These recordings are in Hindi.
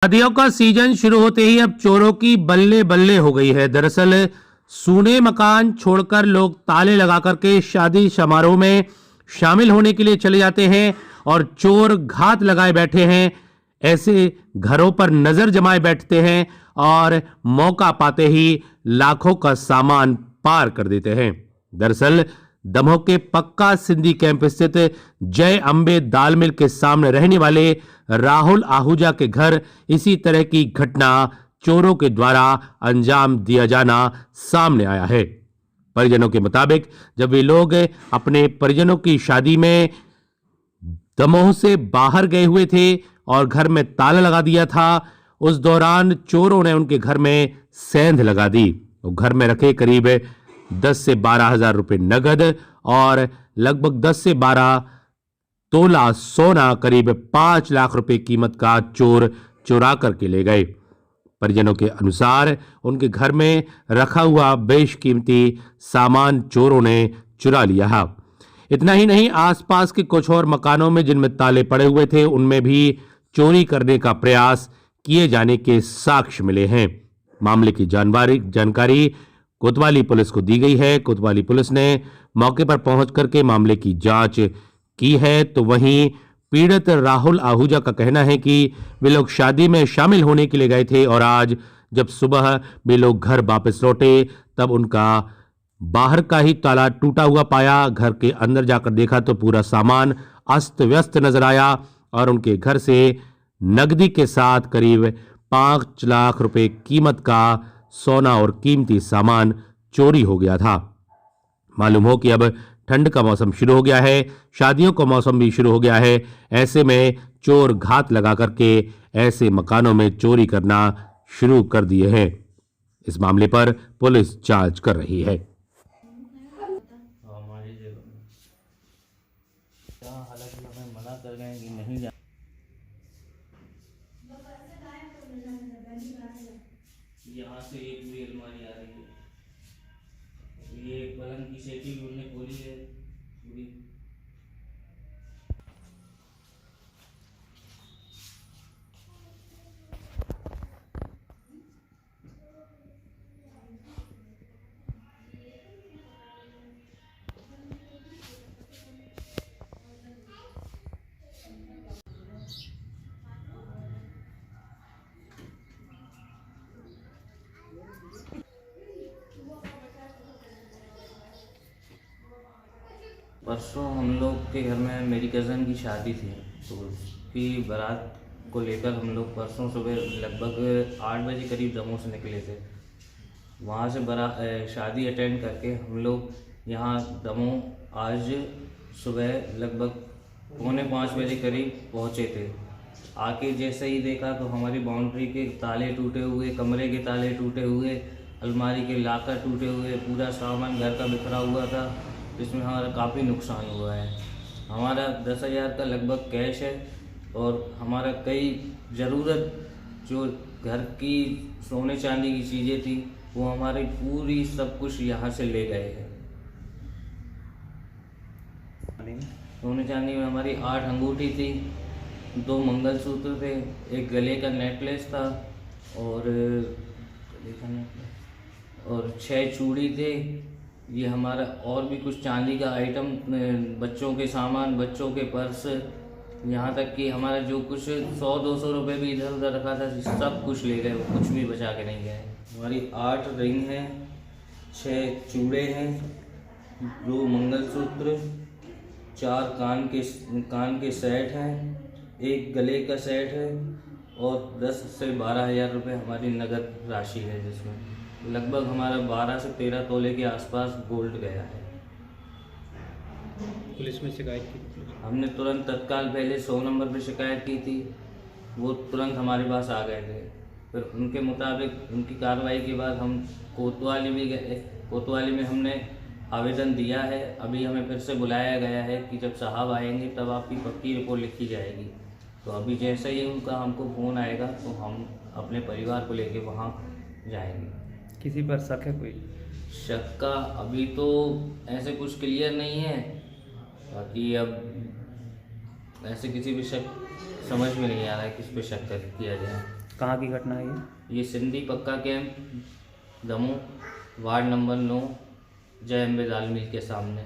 शादियों का सीजन शुरू होते ही अब चोरों की बल्ले बल्ले हो गई है। दरअसल सूने मकान छोड़कर लोग ताले लगा करके शादी समारोह में शामिल होने के लिए चले जाते हैं और चोर घात लगाए बैठे हैं। ऐसे घरों पर नजर जमाए बैठते हैं और मौका पाते ही लाखों का सामान पार कर देते हैं। दरअसल दमोह के पक्का सिंधी कैंप स्थित जय अंबे दाल मिल के सामने रहने वाले राहुल आहूजा के घर इसी तरह की घटना चोरों के द्वारा अंजाम दिया जाना सामने आया है। परिजनों के मुताबिक जब वे लोग अपने परिजनों की शादी में दमोह से बाहर गए हुए थे और घर में ताला लगा दिया था, उस दौरान चोरों ने उनके घर में सेंध लगा दी। तो घर में रखे करीब 10 से 12 हजार रुपए नगद और लगभग 10 से 12 तोला सोना करीब 5 लाख रुपए कीमत का चोर चुरा करके ले गए। परिजनों के अनुसार उनके घर में रखा हुआ बेशकीमती सामान चोरों ने चुरा लिया है। इतना ही नहीं, आसपास के कुछ और मकानों में जिनमें ताले पड़े हुए थे उनमें भी चोरी करने का प्रयास किए जाने के साक्ष्य मिले हैं। मामले की जानकारी कोतवाली पुलिस को दी गई है। कोतवाली पुलिस ने मौके पर पहुंच करके मामले की जांच की है। तो वहीं पीड़ित राहुल आहूजा का कहना है कि वे लोग शादी में शामिल होने के लिए गए थे और आज जब सुबह वे लोग घर वापस लौटे तब उनका बाहर का ही ताला टूटा हुआ पाया। घर के अंदर जाकर देखा तो पूरा सामान अस्त व्यस्त नजर आया और उनके घर से नकदी के साथ करीब 5 लाख रुपए कीमत का सोना और कीमती सामान चोरी हो गया था। मालूम हो कि अब ठंड का मौसम शुरू हो गया है, शादियों का मौसम भी शुरू हो गया है। ऐसे में चोर घात लगा करके ऐसे मकानों में चोरी करना शुरू कर दिए हैं। इस मामले पर पुलिस जांच कर रही है। हालांकि हमें मना कर गए कि नहीं जा। यहाँ से एक पूरी अलमारी आ रही है, ये पलंग की सेटी भी उन्होंने खोली है पूरी। परसों हम लोग के घर में मेरी कज़न की शादी थी, तो उसकी बारात को लेकर हम लोग परसों सुबह लगभग 8 बजे करीब दमोह से निकले थे। वहाँ से शादी अटेंड करके हम लोग यहाँ दमोह आज सुबह लगभग 4:45 बजे करीब पहुँचे थे। आके जैसे ही देखा तो हमारी बाउंड्री के ताले टूटे हुए, कमरे के ताले टूटे हुए, अलमारी के लाकर टूटे हुए, पूरा सामान घर का बिखरा हुआ था, जिसमें हमारा काफ़ी नुकसान हुआ है। हमारा 10,000 का लगभग कैश है और हमारा कई ज़रूरत जो घर की सोने चांदी की चीज़ें थी वो हमारी पूरी सब कुछ यहाँ से ले गए हैं। सोने चांदी में हमारी 8 अंगूठी थी, 2 मंगलसूत्र थे, एक गले का नेकलेस था और 6 चूड़ी थे। ये हमारा और भी कुछ चांदी का आइटम, बच्चों के सामान, बच्चों के पर्स, यहाँ तक कि हमारा जो कुछ 100-200 रुपये भी इधर उधर रखा था सब कुछ ले गए, कुछ भी बचा के नहीं गए। हमारी 8 रिंग हैं, 6 चूड़े हैं, 2 मंगलसूत्र, 4 कान के सेट हैं, 1 गले का सेट है और 10 से 12 हजार रुपये हमारी नगद राशि है, जिसमें लगभग हमारा 12 से 13 तोले के आसपास गोल्ड गया है। पुलिस में शिकायत की? हमने तुरंत तत्काल पहले 100 नंबर पर शिकायत की थी, वो तुरंत हमारे पास आ गए थे। फिर उनके मुताबिक उनकी कार्रवाई के बाद हम कोतवाली भी गए। कोतवाली में हमने आवेदन दिया है। अभी हमें फिर से बुलाया गया है कि जब साहब आएंगे तब आपकी पक्की रिपोर्ट लिखी जाएगी। तो अभी जैसे ही उनका हमको फ़ोन आएगा तो हम अपने परिवार को लेके वहाँ जाएंगे। किसी पर शक है? कोई शक का अभी तो ऐसे कुछ क्लियर नहीं है, बाकी अब ऐसे किसी भी शक समझ में नहीं आ रहा है किस पे शक किया जाए। कहाँ की घटना है ये सिंधी पक्का कैंप दमोह वार्ड नंबर 9 जय अम्बे दाल मिल के सामने।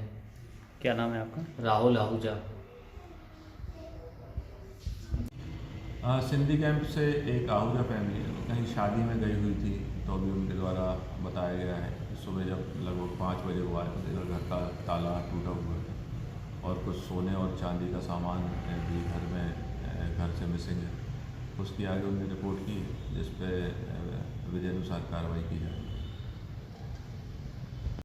क्या नाम है आपका? राहुल आहूजा। सिंधी कैंप से एक आहूजा फैमिली कहीं शादी में गई हुई थी, तो अभी उनके द्वारा बताया गया है कि सुबह जब लगभग 5 बजे वो आए तो देखा घर का ताला टूटा हुआ था और कुछ सोने और चांदी का सामान भी घर से मिसिंग है। उसकी आगे उन्होंने रिपोर्ट की, जिस पे विधि अनुसार कार्रवाई की जाए।